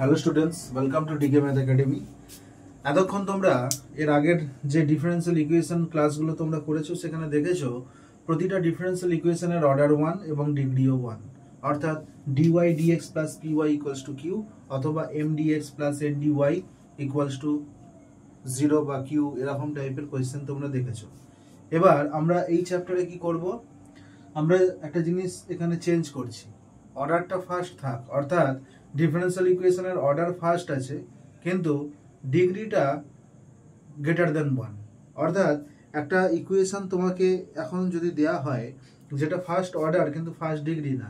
Hello students, welcome to DK math academy. এতক্ষণ তোমরা এর আগের যে ডিফারেন্সিয়াল ইকুয়েশন ক্লাসগুলো তোমরা করেছো সেখানে দেখেছো প্রতিটা ডিফারেন্সিয়াল ইকুয়েশনের অর্ডার 1 এবং ডিগ্রিও 1, অর্থাৎ dy dx plus py equals to q অথবা mdx plus ndy equals to 0 বা q, এরকম টাইপের কোয়েশ্চেন তোমরা দেখেছো। এবার আমরা এই চ্যাপ্টারে কি করব, আমরা একটা জিনিস এখানে চেঞ্জ করছি, অর্ডারটা ফার্স্ট থাক, অর্থাৎ ডিফারেন্সিয়াল ইকুয়েশনের অর্ডার ফার্স্ট আছে কিন্তু ডিগ্রিটা গ্রেটার দেন 1। অর্থাৎ একটা ইকুয়েশন তোমাকে এখন যদি দেয়া হয় যেটা ফার্স্ট অর্ডার কিন্তু ফার্স্ট ডিগ্রি না,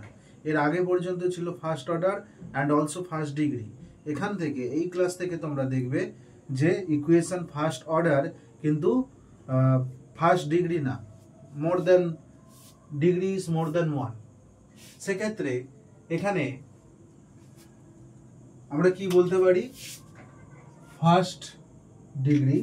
এর আগে পর্যন্ত ছিল first order and also first degree, এখান থেকে এই ক্লাস থেকে তোমরা দেখবে যে ইকুয়েশন ফার্স্ট অর্ডার কিন্তু ফার্স্ট ডিগ্রি না, মোর দেন ডিগ্রি ইজ মোর দেন 1। সেক্ষেত্রে এখানে আমরা কি বলতে পারি, first degree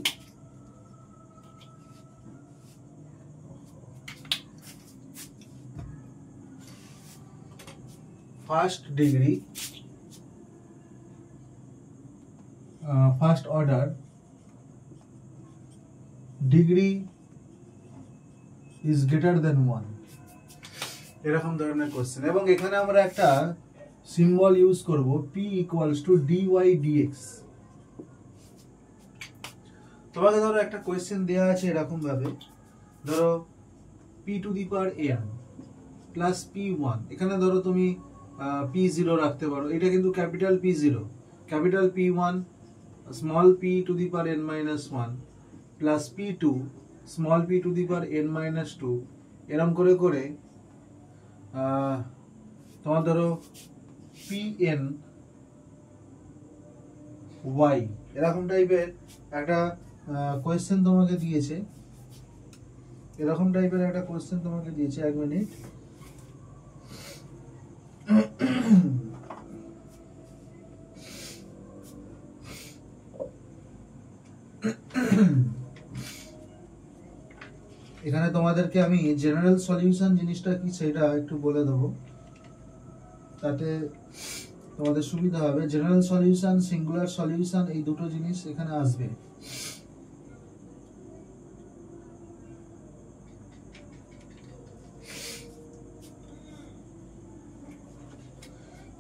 first order degree is greater than 1, এরকম ধরনের কোশ্চেন। এবং এখানে আমরা একটা সিম্বল ইউজ করব, p equals to dy dx। তোমাকে ধরো একটা কোয়েশ্চেন দেওয়া আছে এরকম ভাবে, ধরো p to the power n plus p1, এখানে ধরো তুমি p0 রাখতে পারো, এটা কিন্তু capital p0, capital p1 small p to the power n minus 1 plus p2 small p to the power n minus 2, এরকম করে করে তোমার ধরো pn y, এরকম টাইপের একটা কোয়েশ্চেন তোমাকে দিয়েছে, এরকম টাইপের একটা কোয়েশ্চেন তোমাকে দিয়েছে। এক মিনিট, এখানে তোমাদেরকে আমি জেনারেল সলিউশন জিনিসটা কি সেটা একটু বলে দেবো, তাতে তোমাদের সুবিধা হবে। জেনারেল সলিউশন, সিঙ্গুলার সলিউশন, এই দুটো জিনিস এখানে আসবে।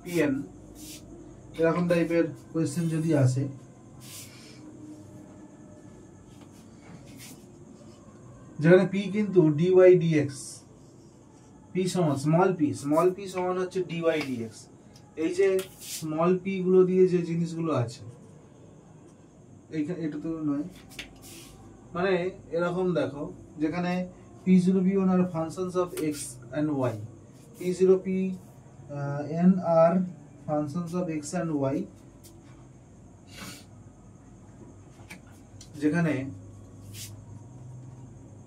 pn এরকম টাইপের কোয়েশ্চেন যদি আসে, যেখানে p কিন্তু dy dx, p সমান স্মল p সমান হচ্ছে dy dx। এই যে স্মল p গুলো দিয়ে যে জিনিসগুলো আছে এইখানে, এটা তো নয়, মানে এরকম দেখো, যেখানে p0 p1 আর functions of x and y, p0 p(n) আর functions of x and y, যেখানে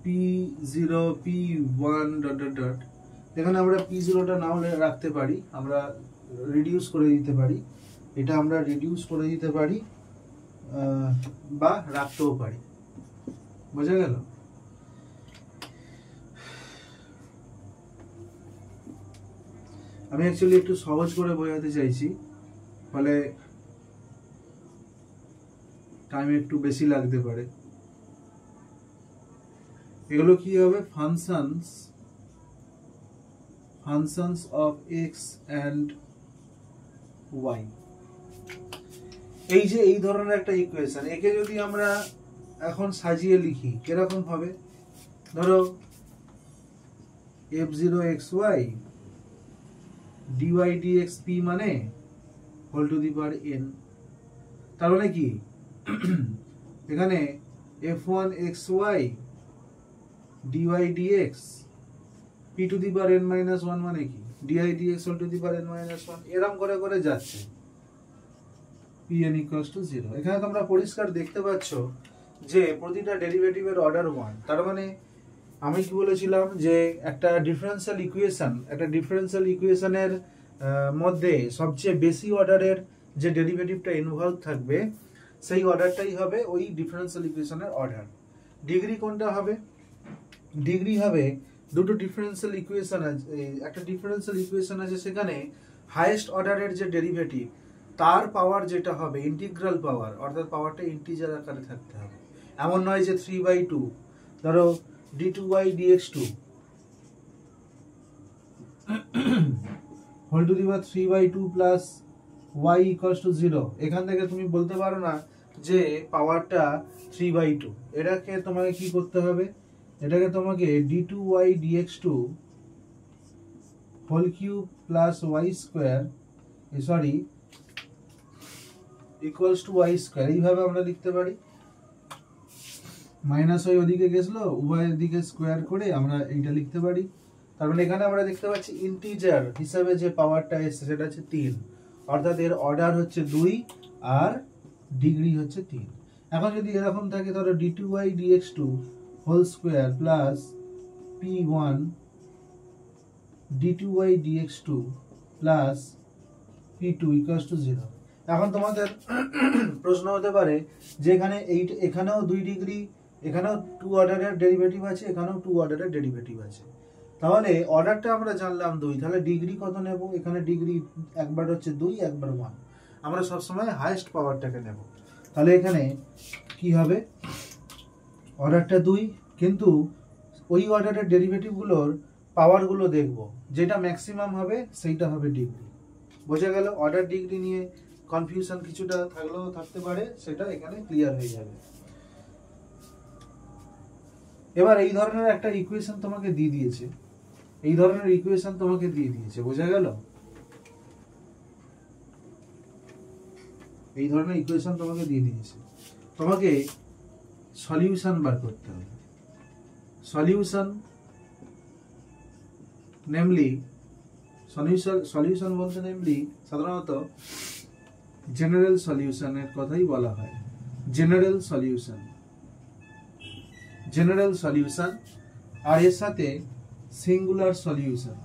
p0 p1 dot dot dot, এখানে আমরা p0টা নাও রাখতে পারি, আমরা রিডিউস করে দিতে পারি, এটা আমরা রিডিউস করে দিতে পারি বা রাখতেও পারি, বোঝা গেল? আমি অ্যাকচুয়ালি একটু সহজ করে বোঝাতে চাইছি, ফলে টাইম একটু বেশি লাগতে পারে। এগুলো কি হবে, functions of x and y। এই যে এই ধরনের একটা ইকুয়েশন, একে যদি আমরা এখন সাজিয়ে লিখি কিরকম হবে, ধরো f0xy dy dx p মানে whole to the power n, তার মানে কি এখানে f1xy dy dx p to the power n minus 1 মানে কি dy dx whole to the power n minus 1, এরকম করে করে যাচ্ছে pn ইকুয়ালস টু 0। এখানে তোমরা পরিষ্কার দেখতে পাচ্ছ যে প্রতিটা ডেরিভেটিভের অর্ডার 1, তার মানে আমি কি বলেছিলাম যে একটা ডিফারেন্সিয়াল ইকুয়েশনের মধ্যে সবচেয়ে বেশি অর্ডারের যে ডেরিভেটিভটা ইনভলভ থাকবে সেই অর্ডারটাই হবে ওই ডিফারেন্সিয়াল ইকুয়েশনের অর্ডার। ডিগ্রি কোনটা হবে, ডিগ্রি হবে দুটো ডিফারেন্সিয়াল ইকুয়েশন আছে, একটা ডিফারেন্সিয়াল ইকুয়েশন আছে সেখানে হাইয়েস্ট অর্ডারের যে ডেরিভেটিভ তার পাওয়ার যেটা হবে ইন্টিগ্রাল পাওয়ার, অর্থাৎ পাওয়ারটা ইন্টিজার আকারে থাকতে হবে। এমন নয় যে 3/2, ধরো d2y/dx2 whole to the power 3/2 plus y equals to 0। এখান থেকে তুমি বলতে পারো না যে পাওয়ারটা 3/2। এটাকে তোমাকে কি করতে হবে, এটাকে তোমাকে d2y/dx2 whole cube plus y square sorry equals to y square, এইভাবে আমরা লিখতে পারি। মাইনাস ওই ওদিকে গেছিলো, উভয়ের দিকে স্কোয়ার করে আমরা এইটা লিখতে পারি। তার মানে এখানে আমরা দেখতে পাচ্ছি ইন্টিজার হিসাবে যে পাওয়ারটা এসছে সেটা হচ্ছে 3, অর্থাৎ এর অর্ডার হচ্ছে 2 আর ডিগ্রি হচ্ছে 3। এখন যদি এরকম থাকে ধরো d2y/dx2 whole square plus p1 d2y/dx2 plus p2 equals to 0। এখন তোমাদের প্রশ্ন হতে পারে যে এখানেও 2 ডিগ্রি, এখানেও 2 অর্ডারের ডেরিভেটিভ আছে, এখানেও 2 অর্ডারের ডেরিভেটিভ আছে। তাহলে অর্ডারটা আমরা জানলাম 2, তাহলে ডিগ্রি কত নেব? এখানে ডিগ্রি একবার হচ্ছে 2, একবার 1। আমরা সবসময় হাইয়েস্ট পাওয়ারটাকে নেব। তাহলে এখানে কি হবে, অর্ডারটা 2, কিন্তু ওই অর্ডারের ডেরিভেটিভগুলোর পাওয়ারগুলো দেখব, যেটা ম্যাক্সিমাম হবে সেইটা হবে ডিগ্রি। বোঝা গেল? অর্ডার ডিগ্রি নিয়ে কনফিউশন কিছুটা থাকলেও থাকতে পারে, সেটা এখানে ক্লিয়ার হয়ে যাবে। এবার এই ধরনের একটা ইকুয়েশন তোমাকে দিয়ে দিয়েছে, এই ধরনের ইকুয়েশন তোমাকে দিয়ে দিয়েছে, বোঝা গেল? এই ধরনের ইকুয়েশন তোমাকে দিয়ে দিয়েছে, তোমাকে সলিউশন বার করতে হবে। সলিউশন নেমলি সলিউশন বলতে নেমলি সাধারণত জেনারেল সলিউশনের কথাই বলা হয়। জেনারেল সলিউশন আর এর সাথে সিঙ্গুলার সলিউশন।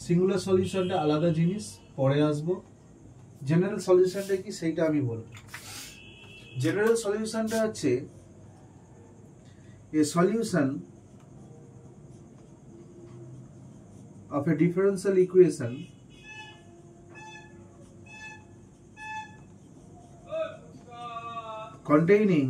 সিঙ্গুলার সলিউশনটা আলাদা জিনিস, পরে আসবো। জেনারেল সলিউশনটা কি সেইটা আমি বলবো। জেনারেল সলিউশনটা হচ্ছে a solution of a differential equation containing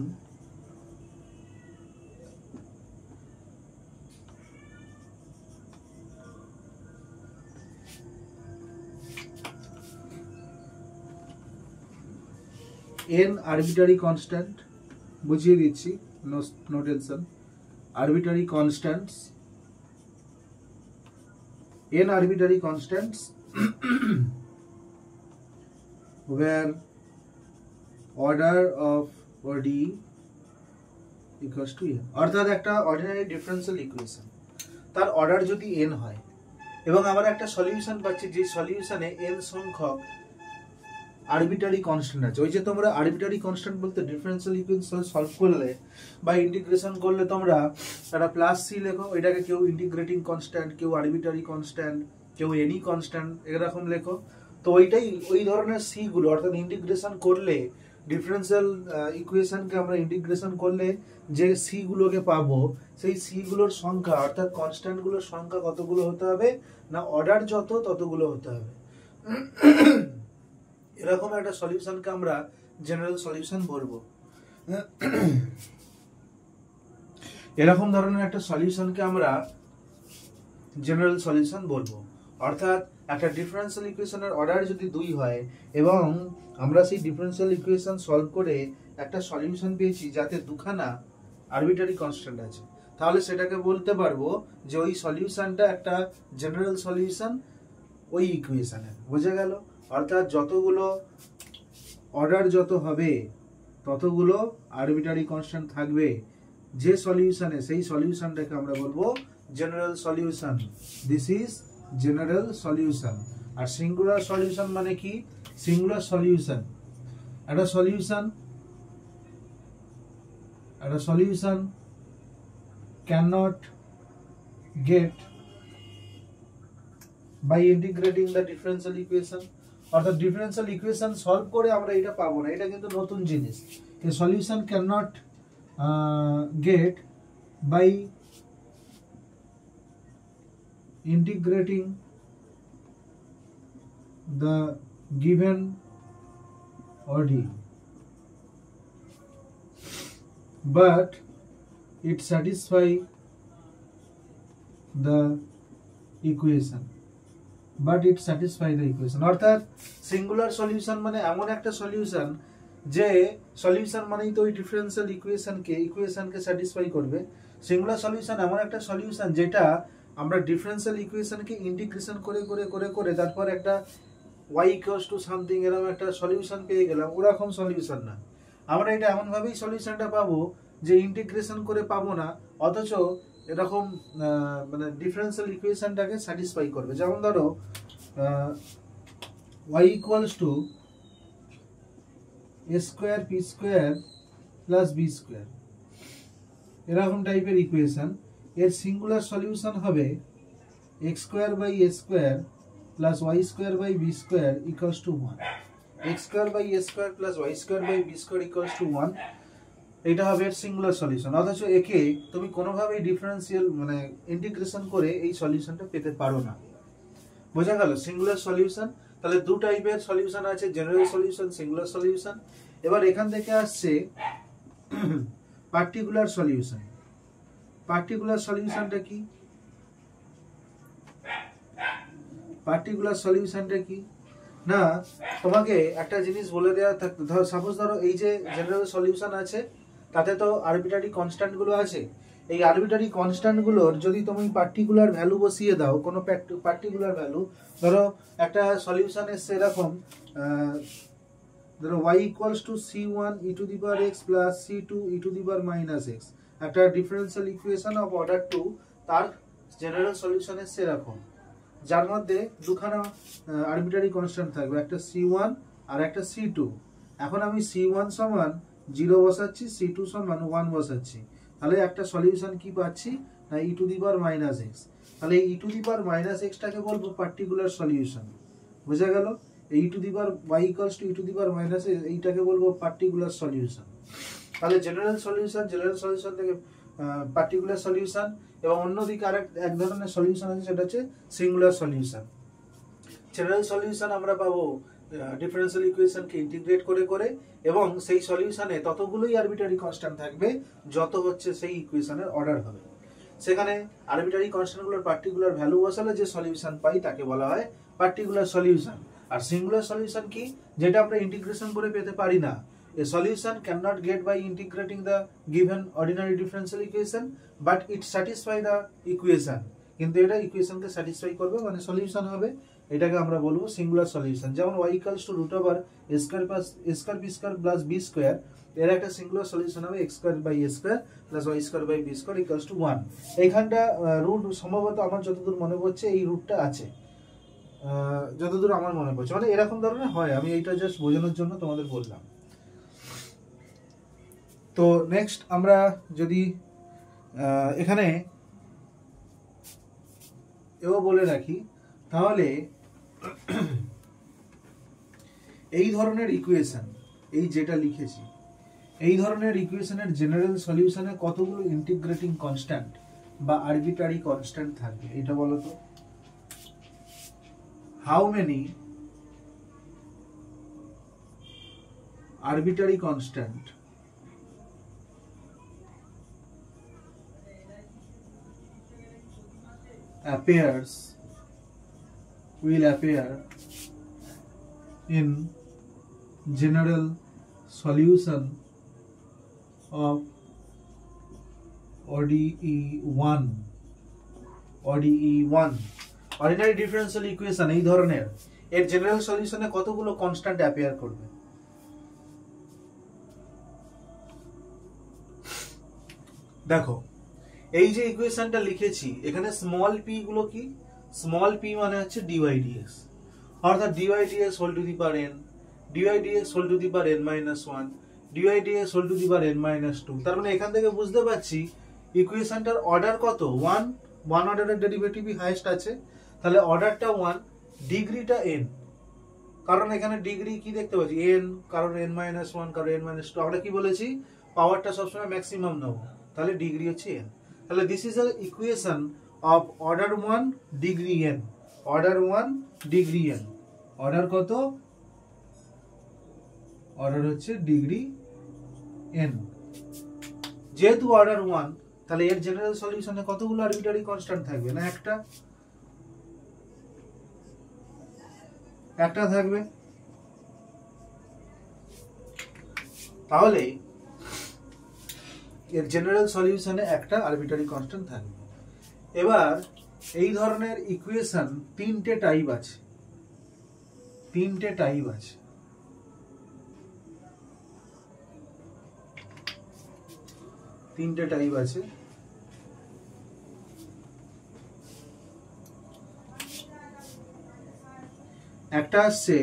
n arbitrary constant, বুঝিয়ে দিচ্ছি, no tension, arbitrary constants, n arbitrary constants where order of OD equals to n। অর্থাৎ একটা অর্ডিনারি ডিফারেন্সিয়াল ইকুয়েশন, তার অর্ডার যদি n হয় এবং আমরা একটা সলিউশন পাচ্ছি যে সলিউশনে n সংখ্যক আরবিটারি কনস্ট্যান্ট আছে। ওই যে তোমরা আরবিটারি কনস্ট্যান্ট বলতে ডিফারেন্সিয়াল ইকুয়েশন সলভ করলে বা ইন্টিগ্রেশন করলে তোমরা একটা প্লাস সি লেখো, এটাকে কেউ ইন্টিগ্রেটিং কনস্ট্যান্ট, কেউ আরবিটারি কনস্ট্যান্ট, কেউ এনি কনস্ট্যান্ট এরকম লেখো। তো ওইটাই ওই ধরনের সি গুলো, অর্থাৎ ইন্টিগ্রেশন করলে ডিফারেন্সিয়াল ইকুয়েশনকে আমরা ইন্টিগ্রেশন করলে যে সি গুলোকে পাবো, সেই সি গুলোর সংখ্যা অর্থাৎ কনস্ট্যান্ট গুলোর সংখ্যা কতগুলো হতে হবে না, অর্ডার যত ততগুলো হতে হবে। এরকম একটা সলিউশনকে আমরা জেনারেল সলিউশন বলবো। এরকম ধরনের একটা সলিউশনকে আমরা জেনারেল সলিউশন বলবো। অর্থাৎ একটা ডিফারেন্সিয়াল ইকুয়েশনের অর্ডার যদি 2 হয় এবং আমরা সেই ডিফারেন্সিয়াল ইকুয়েশন সলভ করে একটা সলিউশন পেয়েছি যাতে দুখানা আরবিটারি কনস্ট্যান্ট আছে, তাহলে সেটাকে বলতে পারবো যে ওই সলিউশনটা একটা জেনারেল সলিউশন ওই ইকুয়েশনের। বোঝা গেল? অর্থাৎ যতগুলো অর্ডার যত হবে ততগুলো আরবিটারি কনস্ট্যান্ট থাকবে যে সলিউশনে, সেই সলিউশনটাকে আমরা বলবো general solution. This is general solution. আর সিঙ্গুলার সলিউশন মানে কি? সিঙ্গুলার সলিউশন একটা solution cannot get by integrating the differential equation। অর্থাৎ ডিফারেন্সিয়াল ইকুয়েশন সলভ করে আমরা এটা পাবো না, এটা কিন্তু নতুন জিনিস। A solution can not get by integrating the given ODE, but it satisfy the equation, অর্থাৎ সিঙ্গুলার সলিউশন মানে এমন একটা সলিউশন যে সলিউশন মানেই তো ওই ডিফারেন্সিয়াল ইকুয়েশনকে স্যাটিসফাই করবে। সিঙ্গুলার সলিউশন এমন একটা সলিউশন যেটা আমরা ডিফারেন্সিয়াল ইকুয়েশনকে ইন্টিগ্রেশন করে করে করে করে তারপর একটা y ইকুয়ালস টু সামথিং এরকম একটা সলিউশন পেয়ে গেলাম, ওরকম সলিউশন না। আমরা এটা এমন ভাবেই সলিউশনটা পাবো যে ইন্টিগ্রেশন করে পাবো না, অথচ এরকম মানে ডিফারেন্সিয়াল ইকুয়েশনটাকে স্যাটিসফাই করবে। যেমন ধরো y equals to a square p square plus b square, এরকম টাইপের ইকুয়েশন। এর সিঙ্গুলার সলিউশন হবে x square by a square plus y square by b square equals to 1, x square by a square plus y square by b square equals to 1, এটা হবে এর singular solution. অথচ একে তুমি কোনোভাবেই differential মানে integration করে এই সলিউশনটা পেতে পারো না। বোঝা গেল সিঙ্গুলার সলিউশন? তাহলে দু টাইপের সলিউশন আছে, জেনারেল সলিউশন, সিঙ্গুলার সলিউশন। এবার এখান থেকে আসছে পার্টিকুলার সলিউশন। পার্টিকুলার সলিউশনটা কি? পার্টিকুলার সলিউশনটা কি না, তোমাকে একটা জিনিস বলে দেওয়া থাকতো। ধরো সাপোজ ধরো এই যে জেনারেল সলিউশন আছে তাতে তো আরবিট্রারি কনস্ট্যান্ট গুলো আছে। এই আরবিট্রারি কনস্ট্যান্ট গুলোর যদি তুমি পার্টিকুলার ভ্যালু বসিয়ে দাও, কোনো পার্টিকুলার ভ্যালু, ধরো একটা সলিউশন এসছে এরকম, ধরো y equals two c1 e two the power x plus c2 e two the power minus x, একটা ডিফারেন্সিয়াল ইকুয়েশন অফ অর্ডার 2, তার জেনারেল সলিউশন এসছে এরকম, যার মধ্যে দুখানা আরবিট্রারি কনস্ট্যান্ট থাকবে, একটা c1 আর একটা c2। এখন আমি c1 সমান 0 বসাচ্ছি, c2 সমান 1 বসাচ্ছি, তাহলে একটা সলিউশন কি পাচ্ছি না e two the power minus x। তাহলে এই e two the power minus x টাকে বলবো পার্টিকুলার সলিউশন। বুঝা গেল? এই e two the power y equals two e two the power minus x, এইটাকে বলবো পার্টিকুলার সলিউশন। তাহলে জেনারেল সলিউশন থেকে পার্টিকুলার সলিউশন, এবং অন্যদিকে আরেক এক ধরনের সলিউশন আছে সেটা হচ্ছে সিঙ্গুলার সলিউশন। জেনারেল সলিউশন আমরা পাবো ডিফারেন্সিয়াল ইকুয়েশনকে ইন্টিগ্রেট করে করে, এবং সেই সলিউশনে ততগুলোই আরবিট্রারি কনস্ট্যান্ট থাকবে যত হচ্ছে সেই ইকুয়েশনের অর্ডার হবে। সেখানে আরবিট্রারি কনস্ট্যান্টগুলোর পার্টিকুলার ভ্যালু বসালে যে সলিউশন পাই তাকে বলা হয় পার্টিকুলার সলিউশন। আর সিঙ্গুলার সলিউশন কি? যেটা আমরা ইন্টিগ্রেশন করে পেতে পারি না। A solution cannot get by integrating the given ordinary differential equation, but it satisfy the equation, কিন্তু এটা ইকুয়েশনকে স্যাটিসফাই করবে মানে সলিউশন হবে, এটাকে আমরা বলবো সিঙ্গুলার সলিউশন। যেমন y equals to root over a square plus a square b square plus b square, এর একটা সিঙ্গুলার সলিউশন হবে x square by a square plus y square by b square equals to 1। এইখানটা root সম্ভবত আমার যতদূর মনে পড়ছে এই রুটটা আছে, যতদূর আমার মনে পড়ছে, মানে এরকম ধরনের হয়। আমি এইটা জাস্ট বোঝানোর জন্য তোমাদের বললাম। তো নেক্সট আমরা যদি এখানে এও বলে রাখি, তাহলে এই ধরনের ইকুয়েশন, এই যেটা লিখেছি, এই ধরনের ইকুয়েশনের জেনারেল সলিউশনে কতগুলো ইন্টিগ্রেটিং কনস্ট্যান্ট বা আরবিট্রারি কনস্ট্যান্ট থাকবে এটা বলো তো। How many arbitrary constant will appear in general solution of ODE1 ordinary differential equation এই ধরনের, এর জেনারেল সলিউশনে কতগুলো কনস্ট্যান্ট অ্যাপিয়ার করবে। দেখো এই যে ইকুয়েশনটা লিখেছি এখানে স্মল পি গুলো কি? স্মল পি মানে হচ্ছে dydx, অর্থাৎ dydx whole to the power n, dydx whole to the power n minus 1, dydx whole to the power n minus 2। তার মানে এখান থেকে বুঝতে পারছি ইকুয়েশনটার অর্ডার কত? 1 অর্ডারের ডেরিভেটিভই হাইয়েস্ট আছে, তাহলে অর্ডারটা 1, ডিগ্রিটা n, কারণ এখানে ডিগ্রি কি দেখতে পাচ্ছি n, কারণ n মাইনাস 1, কারণ n মাইনাস 2। আমরা কি বলেছি? পাওয়ারটা সবসময় ম্যাক্সিমাম নেব, তাহলে ডিগ্রি হচ্ছে n। তাহলে this is a equation of order 1 degree n, order 1 degree n, order কত? অর্ডার হচ্ছে ডিগ্রি n। যেহেতু অর্ডার 1, তাহলে এর জেনারেল সলিউশনে কতগুলো আরবিট্রারি কনস্ট্যান্ট থাকবে? না একটা থাকবে। তাহলে এর জেনারেল সলিউশনে একটা আরবিট্রারি কনস্ট্যান্ট থাকবে। এবার এই ধরনের ইকুয়েশন তিনটে টাইপ আছে। একটা আসছে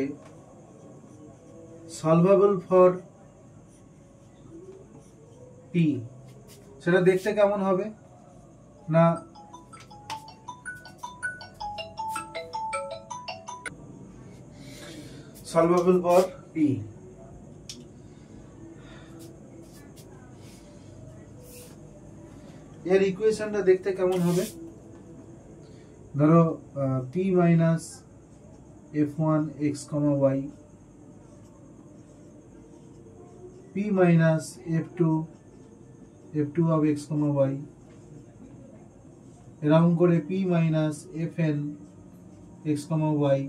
সলভেবল ফর পি, সেটা দেখতে কেমন হবে? না সলভেবল ফর পি, এর ইকুয়েশনটা দেখতে কেমন হবে? ধরো p minus f1 x, y, p minus f2 of x, y, এরকম করে p minus fn x, y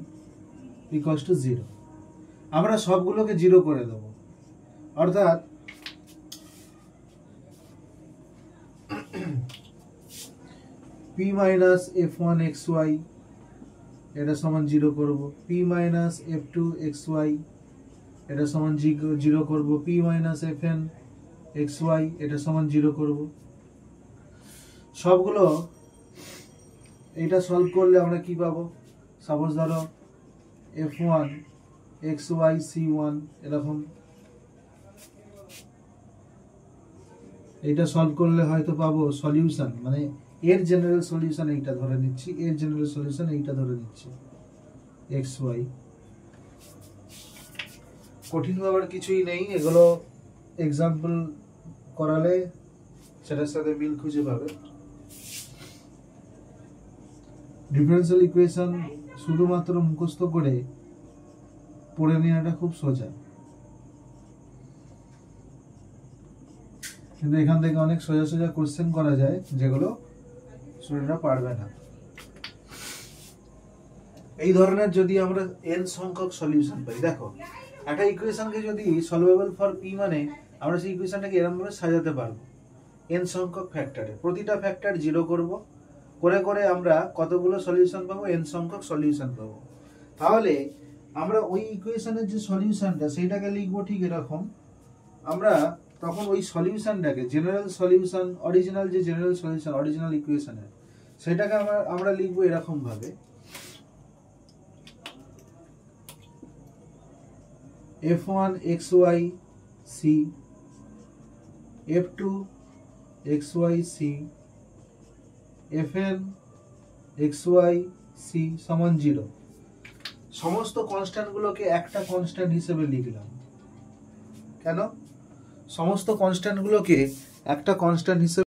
equals to 0। আমরা সবগুলোকে 0 করে দেব, অর্থাৎ p মাইনাস f1 xy এটা সমান 0 করব, p মাইনাস f2 xy এটা সমান 0 করব, p মাইনাস fn xy এটা সমান 0 করব। সবগুলো এটা সলভ করলে আমরা কি পাবো? সাপোজ ধরো f1 xy c1 এরকম, এটা সলভ করলে হয়তো পাবো সলিউশন, মানে এর জেনারেল সলিউশন এইটা ধরে নিচ্ছি, xy। কঠিন ভাবার কিছুই নেই, এগুলো এক্সাম্পল করালে সেটার সাথে মিল খুঁজে পাবে। ডিফারেন্সিয়াল ইকুয়েশন শুধুমাত্র মুখস্থ করে পড়ে নেওয়াটা খুব সোজা, কিন্তু এখান থেকে অনেক সোজা কোশ্চেন করা যায় যেগুলো স্টুডেন্টরা পারবে না। এই ধরনের যদি আমরা n সংখ্যক সলিউশন পাই, দেখো একটা ইকুয়েশনকে যদি সলভেবল ফর p মানে আমরা সেই ইকুয়েশনটাকে এরকম ভাবে সাজাতে পারবো n সংখ্যক ফ্যাক্টরে, প্রতিটা ফ্যাক্টর 0 করব, করে আমরা কতগুলো সলিউশন পাবো? n সংখ্যক সলিউশন পাবো। তাহলে আমরা ওই ইকুয়েশনের যে সলিউশনটা সেইটাকে লিখবো ঠিক এরকম। আমরা তখন ওই সলিউশনটাকে জেনারেল সলিউশন, অরিজিনাল যে জেনারেল সলিউশন অরিজিনাল ইকুয়েশনের, সেটাকে আমরা লিখবো এরকম ভাবে f1 xy c, f2 xy c, fn xy c সমান 0। সমস্ত কনস্ট্যান্ট গুলোকে একটা কনস্ট্যান্ট হিসেবে লিখলাম। কেন? সমস্ত কনস্ট্যান্ট গুলোকে একটা কনস্ট্যান্ট হিসেবে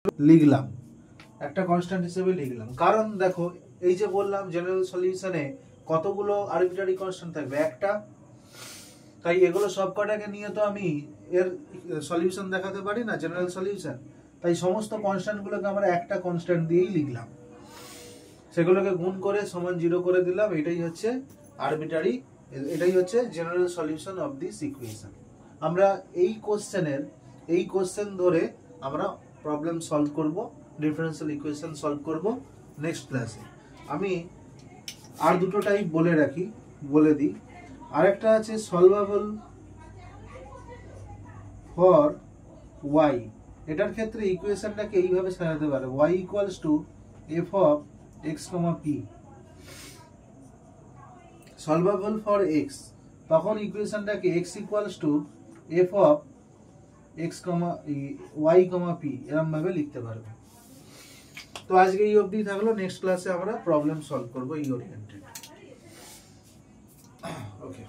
লিখলাম, কারণ দেখো এই যে বললাম জেনারেল সলিউশনে কতগুলো আরবিট্রারি কনস্ট্যান্ট থাকবে? একটা। তাই এগুলো সবকটাকে নিয়ে তো আমি এর সলিউশন দেখাতে পারি না, জেনারেল সলিউশন। তাই সমস্ত কনস্ট্যান্ট গুলোকে আমরা একটা কনস্ট্যান্ট দিয়েই লিখলাম, সেগুলোকে গুণ করে সমান 0 করে দিলাম। এটাই হচ্ছে general solution of this equation. আমরা এই কোশ্চেন ধরে আমরা প্রবলেম সলভ করব, ডিফারেন্সিয়াল ইকুয়েশন সলভ করব নেক্সট ক্লাসে। আমি আর দুটো টাইপ বলে দিই। আরেকটা আছে সলভেবল ফর y। এটার ক্ষেত্রে ইকুয়েশনটাকে এইভাবে সাজাতে পারে, y equals two f of x, p। Solvable for x, তখন ইকুয়েশনটাকে x equals to f of x, y, p এরকম ভাবে লিখতে পারবে। তো আজকে এই অবধি থাকলো, নেক্সট ক্লাসে আমরা প্রবলেম সলভ করবো এই ওরিয়েন্টেড। ওকে।